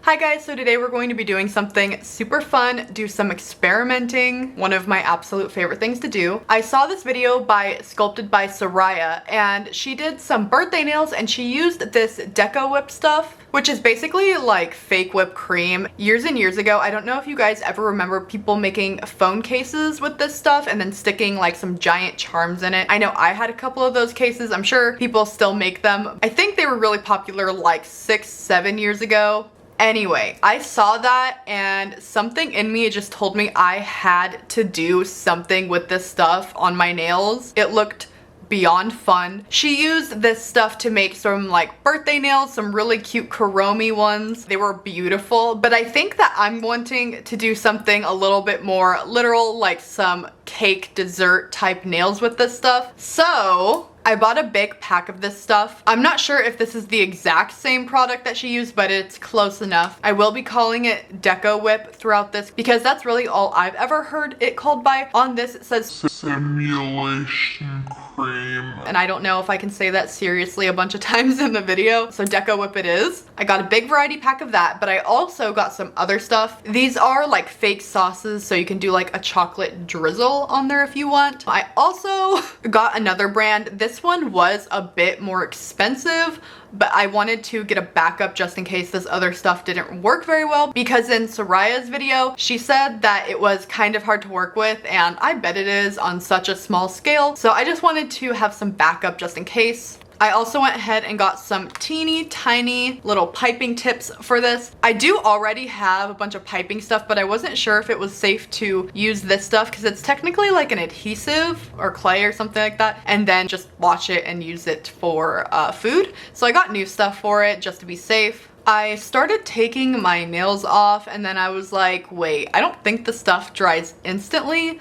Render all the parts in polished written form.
Hi guys, so today we're going to be doing something super fun, do some experimenting, one of my absolute favorite things to do. I saw this video by Sculpted by Soraya, and she did some birthday nails and she used this Deco Whip stuff, which is basically like fake whipped cream. Years and years ago, I don't know if you guys ever remember people making phone cases with this stuff and then sticking like some giant charms in it. I know I had a couple of those cases. I'm sure people still make them. I think they were really popular like 6-7 years ago. Anyway, I saw that and something in me just told me I had to do something with this stuff on my nails. It looked beyond fun. She used this stuff to make some like birthday nails, some really cute Kuromi ones. They were beautiful, but I think that I'm wanting to do something a little bit more literal, like some cake dessert type nails with this stuff. So I bought a big pack of this stuff. I'm not sure if this is the exact same product that she used, but it's close enough. I will be calling it Deco Whip throughout this because that's really all I've ever heard it called by. On this it says simulation cream. And I don't know if I can say that seriously a bunch of times in the video. So Deco Whip it is. I got a big variety pack of that, but I also got some other stuff. These are like fake sauces, so you can do like a chocolate drizzle on there if you want. I also got another brand. This one was a bit more expensive, but I wanted to get a backup just in case this other stuff didn't work very well, because in Soraya's video, she said that it was kind of hard to work with, and I bet it is on such a small scale. So I just wanted to have some backup just in case. I also went ahead and got some teeny tiny little piping tips for this. I do already have a bunch of piping stuff, but I wasn't sure if it was safe to use this stuff because it's technically like an adhesive or clay or something like that, and then just wash it and use it for food. So I got new stuff for it just to be safe. I started taking my nails off and then I was like, wait, I don't think the stuff dries instantly.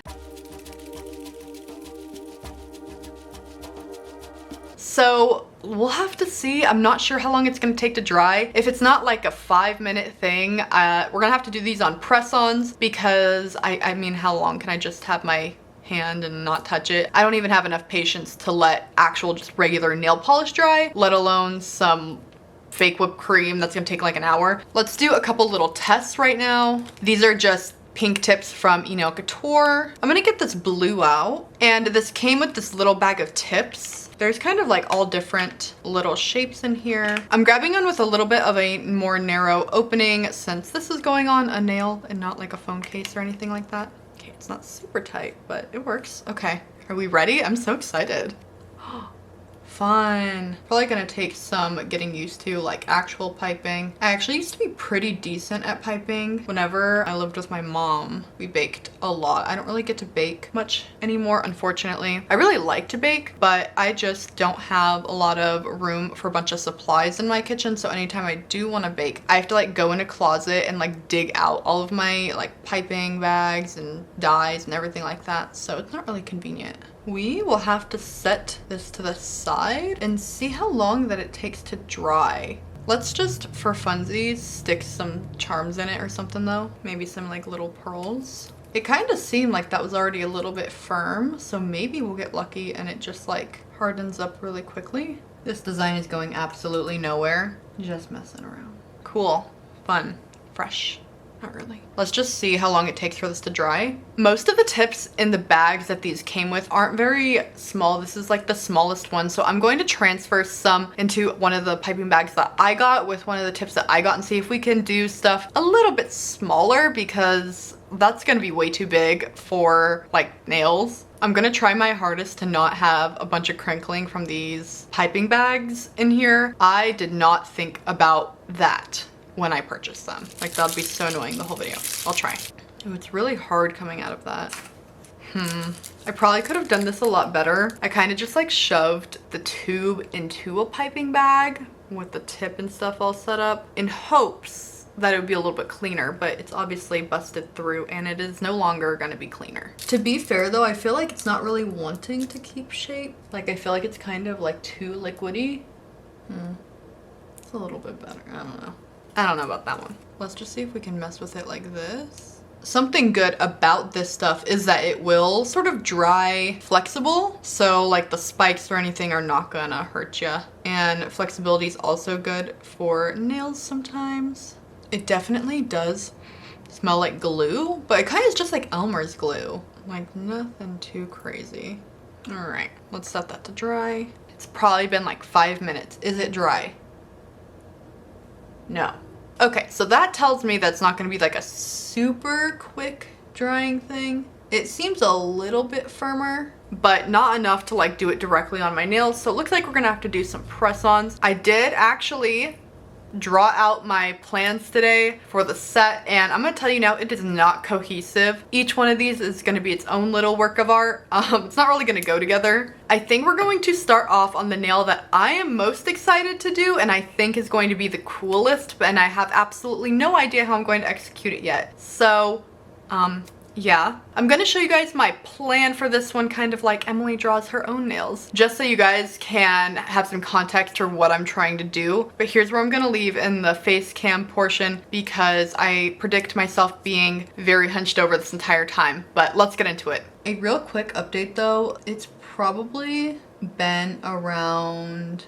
So we'll have to see. I'm not sure how long it's gonna take to dry. If it's not like a 5-minute thing, we're gonna have to do these on press-ons because I mean, how long can I just have my hand and not touch it? I don't even have enough patience to let actual just regular nail polish dry, let alone some fake whipped cream that's gonna take like an hour. Let's do a couple little tests right now. These are just pink tips from Eno Couture. I'm gonna get this blue out, and this came with this little bag of tips. There's kind of like all different little shapes in here. I'm grabbing one with a little bit of a more narrow opening since this is going on a nail and not like a phone case or anything like that. Okay, it's not super tight, but it works. Okay, are we ready? I'm so excited. Fun. Probably gonna take some getting used to, like actual piping. I actually used to be pretty decent at piping. Whenever I lived with my mom, we baked a lot. I don't really get to bake much anymore, unfortunately. I really like to bake, but I just don't have a lot of room for a bunch of supplies in my kitchen. So anytime I do want to bake, I have to like go in a closet and like dig out all of my like piping bags and dyes and everything like that. So it's not really convenient. We will have to set this to the side and see how long that it takes to dry. Let's just, for funsies, stick some charms in it or something though. Maybe some like little pearls. It kind of seemed like that was already a little bit firm, so maybe we'll get lucky and it just like hardens up really quickly. This design is going absolutely nowhere. Just messing around. Cool, fun, fresh. Not really. Let's just see how long it takes for this to dry. Most of the tips in the bags that these came with aren't very small. This is like the smallest one. So I'm going to transfer some into one of the piping bags that I got with one of the tips that I got and see if we can do stuff a little bit smaller, because that's gonna be way too big for like nails. I'm gonna try my hardest to not have a bunch of crinkling from these piping bags in here. I did not think about that when I purchased them. Like that would be so annoying the whole video. I'll try. Oh, it's really hard coming out of that. I probably could have done this a lot better. I kind of just like shoved the tube into a piping bag with the tip and stuff all set up in hopes that it would be a little bit cleaner, but it's obviously busted through and it is no longer gonna be cleaner. To be fair though, I feel like it's not really wanting to keep shape. Like I feel like it's kind of like too liquidy. It's a little bit better, I don't know. I don't know about that one. Let's just see if we can mess with it like this. Something good about this stuff is that it will sort of dry flexible. So like the spikes or anything are not gonna hurt you. And flexibility is also good for nails sometimes. It definitely does smell like glue, but it kind of is just like Elmer's glue. Like nothing too crazy. All right, let's set that to dry. It's probably been like 5 minutes. Is it dry? No. Okay, so that tells me that's not gonna be like a super quick drying thing. It seems a little bit firmer, but not enough to like do it directly on my nails. So it looks like we're gonna have to do some press-ons. I did actually draw out my plans today for the set, and I'm gonna tell you now, it is not cohesive. Each one of these is gonna be its own little work of art. It's not really gonna go together. I think we're going to start off on the nail that I am most excited to do and I think is going to be the coolest, and I have absolutely no idea how I'm going to execute it yet. So yeah, I'm gonna show you guys my plan for this one, kind of like Emily draws her own nails, just so you guys can have some context for what I'm trying to do. But here's where I'm gonna leave in the face cam portion, because I predict myself being very hunched over this entire time. But let's get into it. A real quick update though, it's probably been around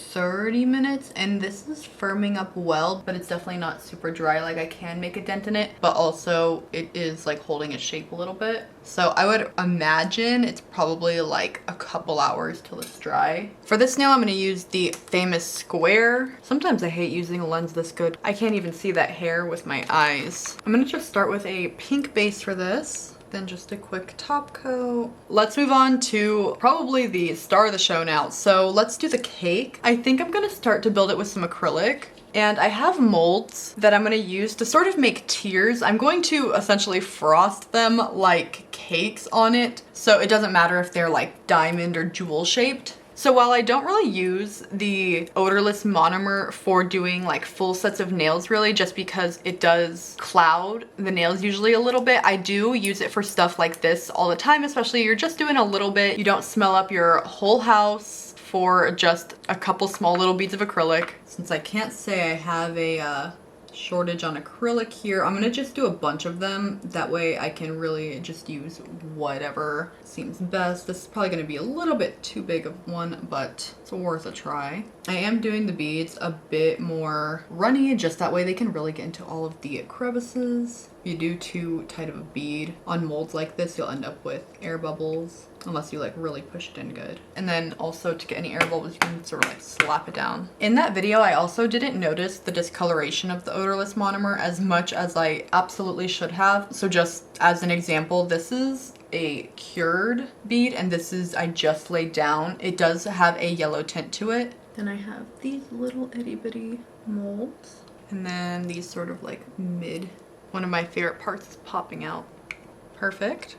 30 minutes and this is firming up well, but it's definitely not super dry. Like I can make a dent in it, but also it is like holding its shape a little bit. So I would imagine it's probably like a couple hours till it's dry. For this nail, I'm gonna use the famous square. Sometimes I hate using a lens this good. I can't even see that hair with my eyes. I'm gonna just start with a pink base for this. Then just a quick top coat. Let's move on to probably the star of the show now. So let's do the cake. I think I'm gonna start to build it with some acrylic. And I have molds that I'm gonna use to sort of make tiers. I'm going to essentially frost them like cakes on it, so it doesn't matter if they're like diamond or jewel shaped. So while I don't really use the odorless monomer for doing like full sets of nails really, just because it does cloud the nails usually a little bit, I do use it for stuff like this all the time, especially you're just doing a little bit. You don't smell up your whole house for just a couple small little beads of acrylic. Since I can't say I have a shortage on acrylic here, I'm gonna just do a bunch of them. That way I can really just use whatever seems best. This is probably gonna be a little bit too big of one, but it's worth a try. I am doing the beads a bit more runny, just that way they can really get into all of the crevices. If you do too tight of a bead on molds like this, you'll end up with air bubbles, unless you like really push it in good. And then also to get any air bubbles, you can sort of like slap it down. In that video, I also didn't notice the discoloration of the odorless monomer as much as I absolutely should have. So just as an example, this is a cured bead and this is I just laid down. It does have a yellow tint to it. Then I have these little itty bitty molds. And then these sort of like mid. One of my favorite parts is popping out. Perfect.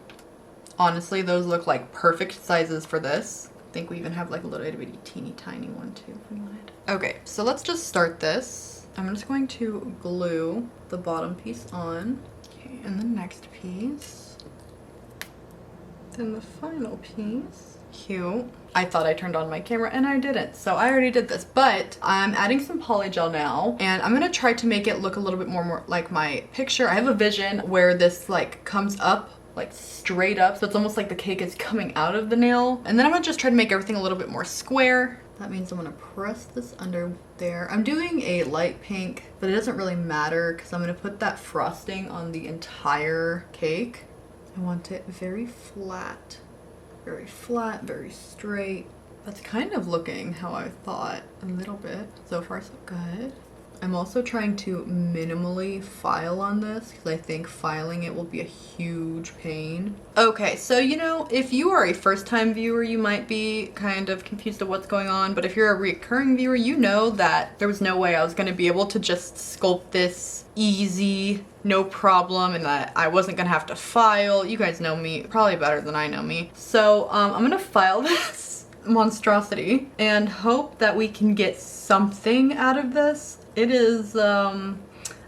Honestly, those look like perfect sizes for this. I think we even have like a little itty bitty teeny tiny one too if we wanted. Okay, so let's just start this. I'm just going to glue the bottom piece on. Okay, and the next piece. Then the final piece. Cute. I thought I turned on my camera and I didn't, so I already did this, but I'm adding some polygel now and I'm gonna try to make it look a little bit more like my picture. I have a vision where this like comes up like straight up, so it's almost like the cake is coming out of the nail. And then I'm gonna just try to make everything a little bit more square. That means I'm gonna press this under there. I'm doing a light pink, but it doesn't really matter because I'm gonna put that frosting on the entire cake. I want it very flat, very straight. That's kind of looking how I thought a little bit. So far so good. I'm also trying to minimally file on this because I think filing it will be a huge pain. Okay, so you know, if you are a first-time viewer, you might be kind of confused of what's going on, but if you're a recurring viewer, you know that there was no way I was going to be able to just sculpt this easy, no problem, and that I wasn't gonna have to file. You guys know me probably better than I know me. So I'm gonna file this monstrosity and hope that we can get something out of this. It is, I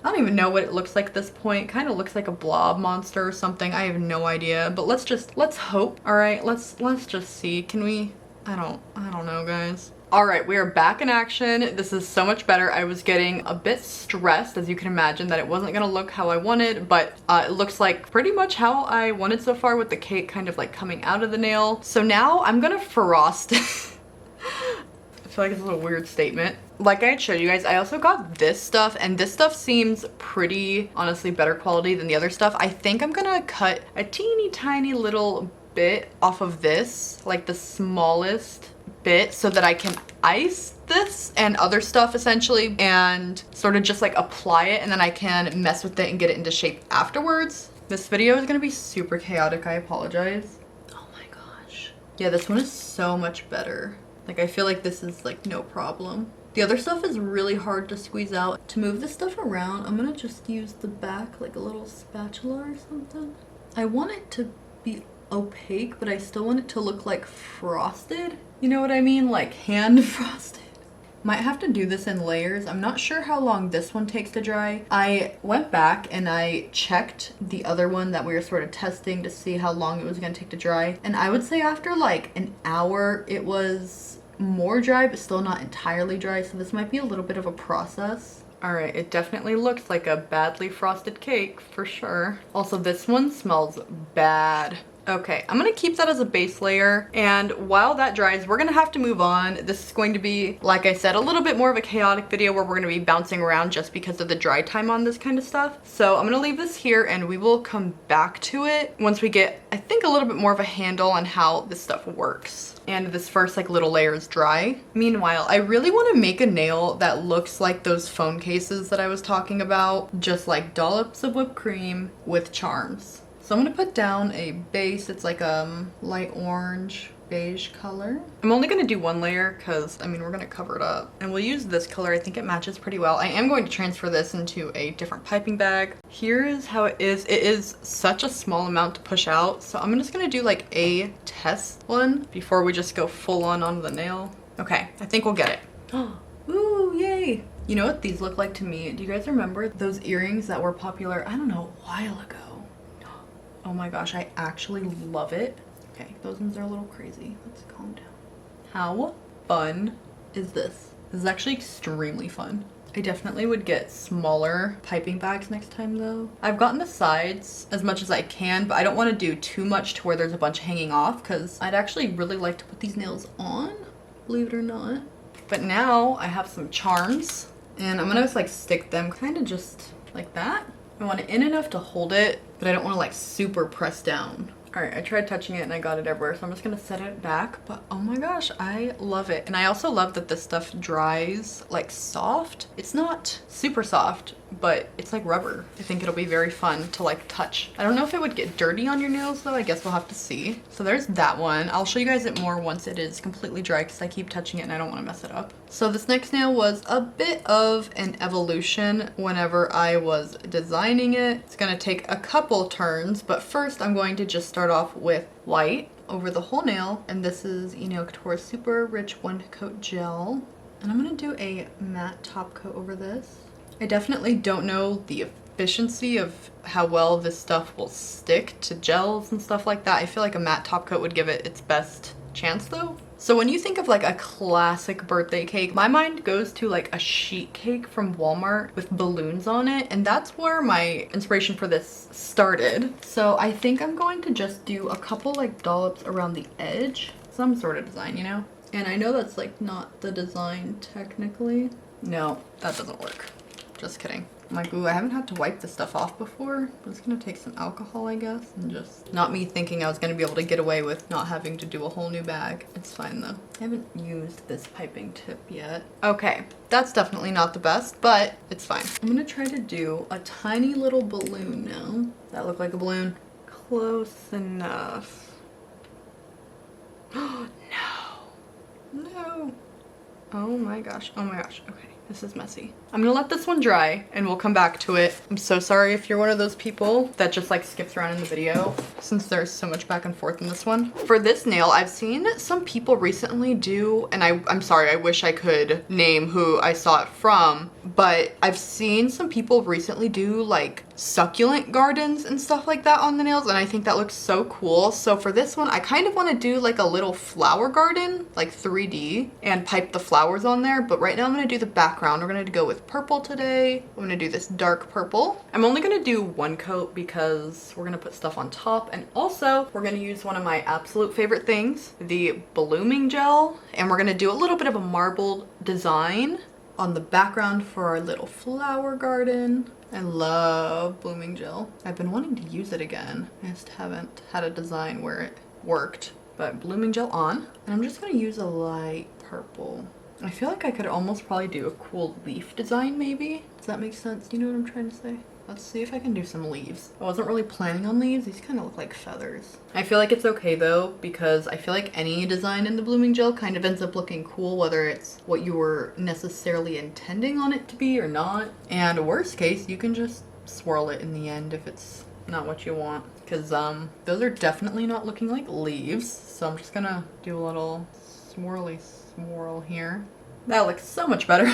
don't even know what it looks like at this point. Kind of looks like a blob monster or something. I have no idea, but let's hope. All right, let's just see. Can we, I don't know, guys. All right, we are back in action. This is so much better. I was getting a bit stressed, as you can imagine, that it wasn't gonna look how I wanted, but it looks like pretty much how I wanted so far, with the cake kind of like coming out of the nail. So now I'm gonna frost. I feel like it's a little weird statement. like I had showed you guys, I also got this stuff, and this stuff seems pretty, honestly, better quality than the other stuff. I think I'm gonna cut a teeny tiny little bit off of this, like the smallest bit, so that I can ice this and other stuff essentially, and sort of just like apply it, and then I can mess with it and get it into shape afterwards. This video is gonna be super chaotic, I apologize. Oh my gosh. Yeah, this one is so much better. Like, I feel like this is like no problem. The other stuff is really hard to squeeze out. To move this stuff around, I'm gonna just use the back, like a little spatula or something. I want it to be opaque, but I still want it to look like frosted. You know what I mean? Like hand frosted. Might have to do this in layers. I'm not sure how long this one takes to dry. I went back and I checked the other one that we were sort of testing to see how long it was gonna take to dry. And I would say after like an hour, it was more dry, but still not entirely dry. So this might be a little bit of a process. All right, it definitely looks like a badly frosted cake for sure. Also, this one smells bad. Okay, I'm gonna keep that as a base layer, and while that dries, we're gonna have to move on. This is going to be, like I said, a little bit more of a chaotic video where we're gonna be bouncing around just because of the dry time on this kind of stuff. So I'm gonna leave this here and we will come back to it once we get, I think, a little bit more of a handle on how this stuff works. And this first like little layer is dry. Meanwhile, I really want to make a nail that looks like those phone cases that I was talking about, just like dollops of whipped cream with charms. So I'm gonna put down a base. It's like a light orange beige color. I'm only gonna do one layer because I mean we're gonna cover it up, and we'll use this color. I think it matches pretty well. I am going to transfer this into a different piping bag. Here is how it is. It is such a small amount to push out, so I'm just gonna do like a test one before we just go full on onto the nail. Okay, I think we'll get it. Ooh, yay! You know what these look like to me? Do you guys remember those earrings that were popular, I don't know, a while ago? Oh my gosh, I actually love it. Okay, those ones are a little crazy. Let's calm down. How fun is this? This is actually extremely fun. I definitely would get smaller piping bags next time though. I've gotten the sides as much as I can, but I don't want to do too much to where there's a bunch hanging off because I'd actually really like to put these nails on, believe it or not. But now I have some charms and I'm gonna just like stick them kind of just like that. I want it in enough to hold it, but I don't want to like super press down. All right, I tried touching it and I got it everywhere, so I'm just gonna set it back. But oh my gosh, I love it. And I also love that this stuff dries like soft. It's not super soft, but it's like rubber. I think it'll be very fun to like touch. I don't know if it would get dirty on your nails though. I guess we'll have to see. So there's that one. I'll show you guys it more once it is completely dry because I keep touching it and I don't want to mess it up. So this next nail was a bit of an evolution whenever I was designing it. It's gonna take a couple turns, but first I'm going to just start off with white over the whole nail. And this is, you know, Couture's super rich one coat gel. And I'm gonna do a matte top coat over this. I definitely don't know the efficiency of how well this stuff will stick to gels and stuff like that. I feel like a matte top coat would give it its best chance though. So when you think of like a classic birthday cake, my mind goes to like a sheet cake from Walmart with balloons on it. And that's where my inspiration for this started. So I think I'm going to just do a couple like dollops around the edge. Some sort of design, you know? And I know that's like not the design technically. No, that doesn't work. Just kidding. I'm like, ooh, I haven't had to wipe this stuff off before, but it's gonna take some alcohol, I guess, and just not me thinking I was gonna be able to get away with not having to do a whole new bag. It's fine though. I haven't used this piping tip yet. Okay, that's definitely not the best, but it's fine. I'm gonna try to do a tiny little balloon now. Does that look like a balloon? Close enough. No. No. Oh my gosh. Oh my gosh. Okay. This is messy. I'm gonna let this one dry and we'll come back to it. I'm so sorry if you're one of those people that just like skips around in the video since there's so much back and forth in this one. For this nail, I've seen some people recently do, and I'm sorry, I wish I could name who I saw it from, but I've seen some people recently do like succulent gardens and stuff like that on the nails, and I think that looks so cool. So for this one, I kind of want to do like a little flower garden, like 3D, and pipe the flowers on there. But right now I'm going to do the background. We're going to go with purple today. I'm going to do this dark purple. I'm only going to do one coat because we're going to put stuff on top, and also we're going to use one of my absolute favorite things, the blooming gel, and we're going to do a little bit of a marbled design on the background for our little flower garden. I love blooming gel. I've been wanting to use it again. I just haven't had a design where it worked. But blooming gel on. And I'm just gonna use a light purple. I feel like I could almost probably do a cool leaf design maybe. Does that make sense? Do you know what I'm trying to say? Let's see if I can do some leaves. I wasn't really planning on leaves. These kind of look like feathers. I feel like it's okay though, because I feel like any design in the blooming gel kind of ends up looking cool, whether it's what you were necessarily intending on it to be or not. And worst case, you can just swirl it in the end if it's not what you want. Because those are definitely not looking like leaves. So I'm just gonna do a little swirly swirl here. That looks so much better.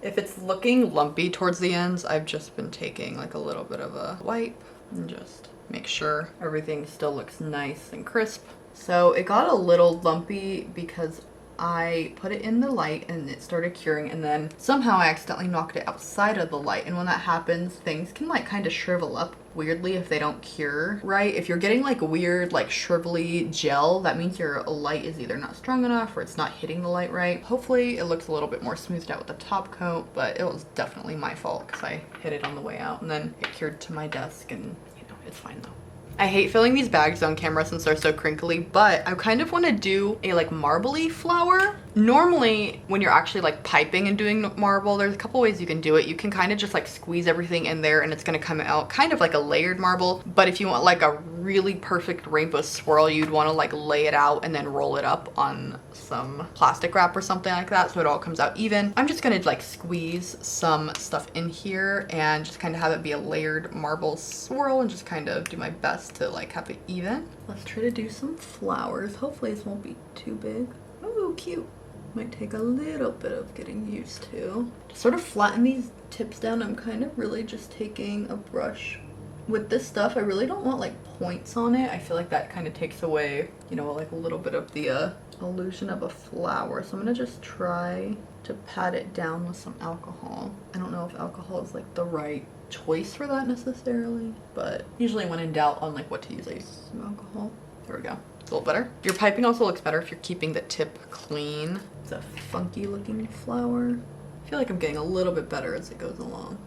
If it's looking lumpy towards the ends, I've just been taking like a little bit of a wipe and just make sure everything still looks nice and crisp. So it got a little lumpy because I put it in the light and it started curing, and then somehow I accidentally knocked it outside of the light. And when that happens, things can like kind of shrivel up weirdly if they don't cure right. If you're getting like weird like shrivelly gel, that means your light is either not strong enough or it's not hitting the light right. Hopefully it looks a little bit more smoothed out with the top coat, but it was definitely my fault because I hit it on the way out and then it cured to my desk, and you know, it's fine though. I hate filling these bags on camera since they're so crinkly, but I kind of want to do a like marbly flower. Normally when you're actually like piping and doing marble, there's a couple ways you can do it. You can kind of just like squeeze everything in there and it's going to come out kind of like a layered marble. But if you want like a really perfect rainbow swirl, you'd want to like lay it out and then roll it up on some plastic wrap or something like that so it all comes out even. I'm just going to like squeeze some stuff in here and just kind of have it be a layered marble swirl and just kind of do my best to like have it even. Let's try to do some flowers. Hopefully this won't be too big. Oh, cute. Might take a little bit of getting used to. To sort of flatten these tips down, I'm kind of really just taking a brush. With this stuff, I really don't want like points on it. I feel like that kind of takes away, you know, like a little bit of the illusion of a flower. So I'm gonna just try to pat it down with some alcohol. I don't know if alcohol is like the right choice for that necessarily, but usually when in doubt on like what to use, I use some alcohol. There we go. It's a little better. Your piping also looks better if you're keeping the tip clean. It's a funky looking flower. I feel like I'm getting a little bit better as it goes along.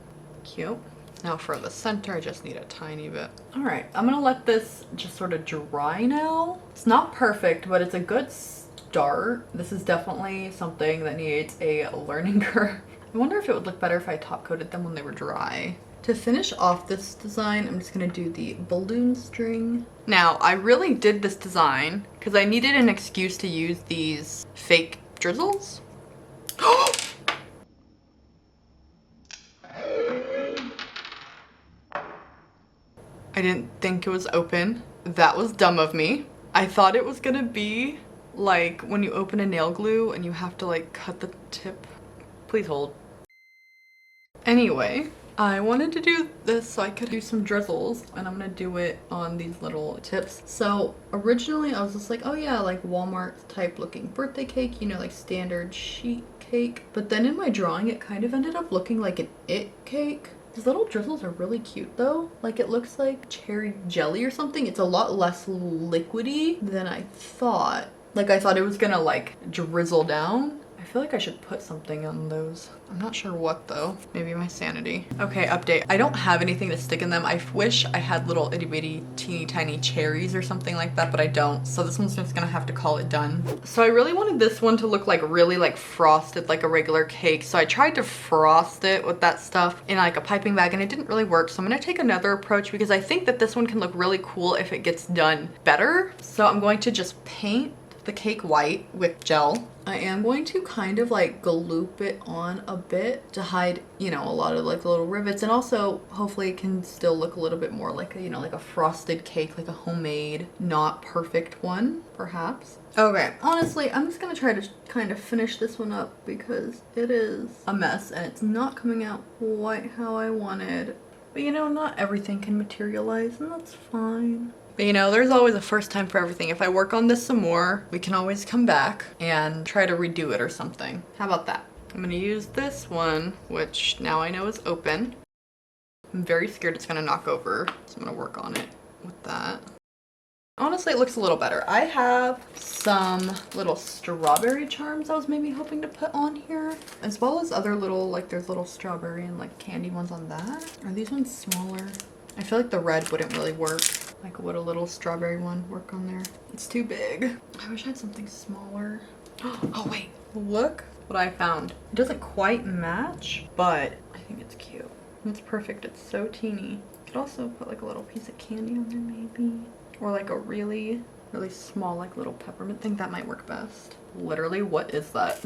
Cute. Now for the center, I just need a tiny bit. All right, I'm gonna let this just sort of dry now. It's not perfect, but it's a good start. This is definitely something that needs a learning curve. I wonder if it would look better if I top coated them when they were dry. To finish off this design, I'm just gonna do the balloon string. Now, I really did this design because I needed an excuse to use these fake drizzles. I didn't think it was open. That was dumb of me. I thought it was gonna be like when you open a nail glue and you have to like cut the tip. Please hold. Anyway, I wanted to do this so I could do some drizzles, and I'm gonna do it on these little tips. So originally I was just like, oh yeah, like Walmart type looking birthday cake, you know, like standard sheet cake. But then in my drawing, it kind of ended up looking like an it cake. These little drizzles are really cute though. Like it looks like cherry jelly or something. It's a lot less liquidy than I thought. Like I thought it was gonna like drizzle down. I feel like I should put something on those. I'm not sure what though. Maybe my sanity. Okay, update. I don't have anything to stick in them. I wish I had little itty bitty teeny tiny cherries or something like that, but I don't. So this one's just gonna have to call it done. So I really wanted this one to look like really like frosted like a regular cake. So I tried to frost it with that stuff in like a piping bag and it didn't really work. So I'm gonna take another approach because I think that this one can look really cool if it gets done better. So I'm going to just paint the cake white with gel. I am going to kind of like gloop it on a bit to hide, you know, a lot of like the little rivets, and also hopefully it can still look a little bit more like a, you know, like a frosted cake, like a homemade, not perfect one, perhaps. Okay, honestly, I'm just gonna try to kind of finish this one up because it is a mess and it's not coming out quite how I wanted. But you know, not everything can materialize and that's fine. But you know, there's always a first time for everything. If I work on this some more, we can always come back and try to redo it or something. How about that? I'm gonna use this one, which now I know is open. I'm very scared it's gonna knock over, so I'm gonna work on it with that. Honestly, it looks a little better. I have some little strawberry charms I was maybe hoping to put on here, as well as other little, like there's little strawberry and like candy ones on that. Are these ones smaller? I feel like the red wouldn't really work. Like, would a little strawberry one work on there? It's too big. I wish I had something smaller. Oh wait, look what I found. It doesn't quite match, but I think it's cute. It's perfect. It's so teeny. Could also put like a little piece of candy on there maybe. Or like a really, really small like little peppermint thing. That might work best. Literally, what is that?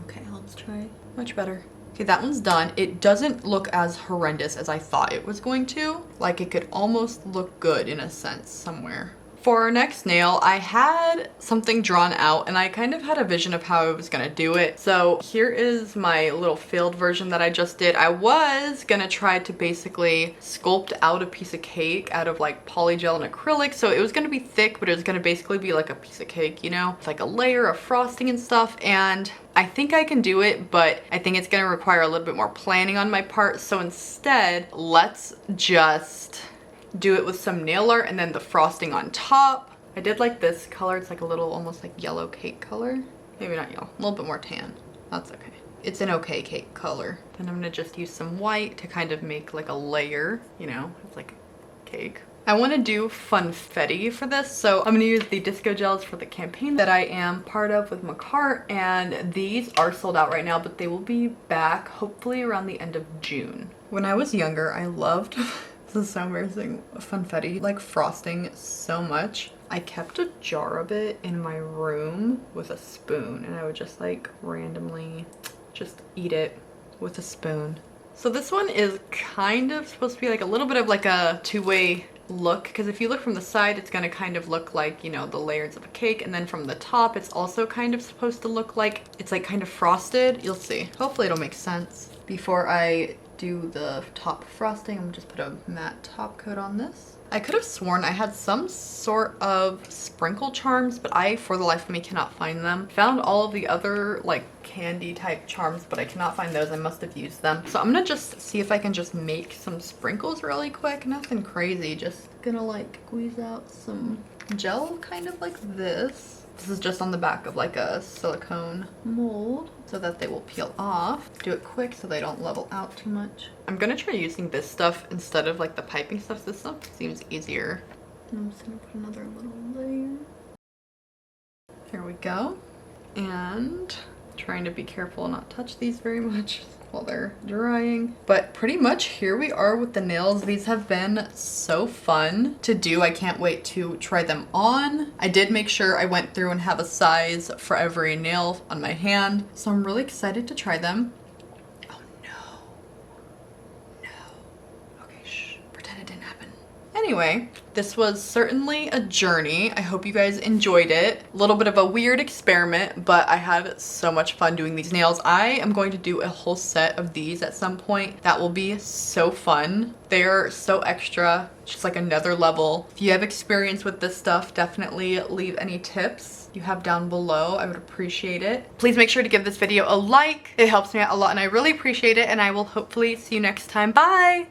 Okay, let's try. Much better. Okay, that one's done. It doesn't look as horrendous as I thought it was going to. Like, it could almost look good in a sense somewhere. For our next nail, I had something drawn out and I kind of had a vision of how I was gonna do it. So here is my little failed version that I just did. I was gonna try to basically sculpt out a piece of cake out of like polygel and acrylic. So it was gonna be thick, but it was gonna basically be like a piece of cake, you know? It's like a layer of frosting and stuff. And I think I can do it, but I think it's gonna require a little bit more planning on my part. So instead, let's just do it with some nail art and then the frosting on top. I did like this color. It's like a little almost like yellow cake color. Maybe not yellow, a little bit more tan. That's okay. It's an okay cake color. Then I'm gonna just use some white to kind of make like a layer, you know, it's like cake. I want to do Funfetti for this, so I'm going to use the disco gels for the campaign that I am part of with Makart, and these are sold out right now, but they will be back hopefully around the end of June. When I was younger, I loved this is so embarrassing, Funfetti, like frosting so much. I kept a jar of it in my room with a spoon, and I would just like randomly just eat it with a spoon. So this one is kind of supposed to be like a little bit of like a two-way look, because if you look from the side, it's going to kind of look like, you know, the layers of a cake, and then from the top it's also kind of supposed to look like it's like kind of frosted. You'll see. Hopefully it'll make sense. Before I do the top frosting, I'm gonna just put a matte top coat on this. I could have sworn I had some sort of sprinkle charms, but I, for the life of me, cannot find them. Found all of the other like candy type charms, but I cannot find those. I must have used them. So I'm gonna just see if I can just make some sprinkles really quick. Nothing crazy, just gonna like squeeze out some gel kind of like this. This is just on the back of like a silicone mold so that they will peel off. Do it quick so they don't level out too much. I'm gonna try using this stuff instead of like the piping stuff. This stuff seems easier. I'm just gonna put another little layer. Here we go. And trying to be careful and not touch these very much while they're drying. But pretty much here we are with the nails. These have been so fun to do. I can't wait to try them on. I did make sure I went through and have a size for every nail on my hand. So I'm really excited to try them. Oh no. No. Okay, shh. Pretend it didn't happen. Anyway, this was certainly a journey. I hope you guys enjoyed it. A little bit of a weird experiment, but I had so much fun doing these nails. I am going to do a whole set of these at some point. That will be so fun. They're so extra, just like another level. If you have experience with this stuff, definitely leave any tips you have down below. I would appreciate it. Please make sure to give this video a like. It helps me out a lot and I really appreciate it, and I will hopefully see you next time. Bye!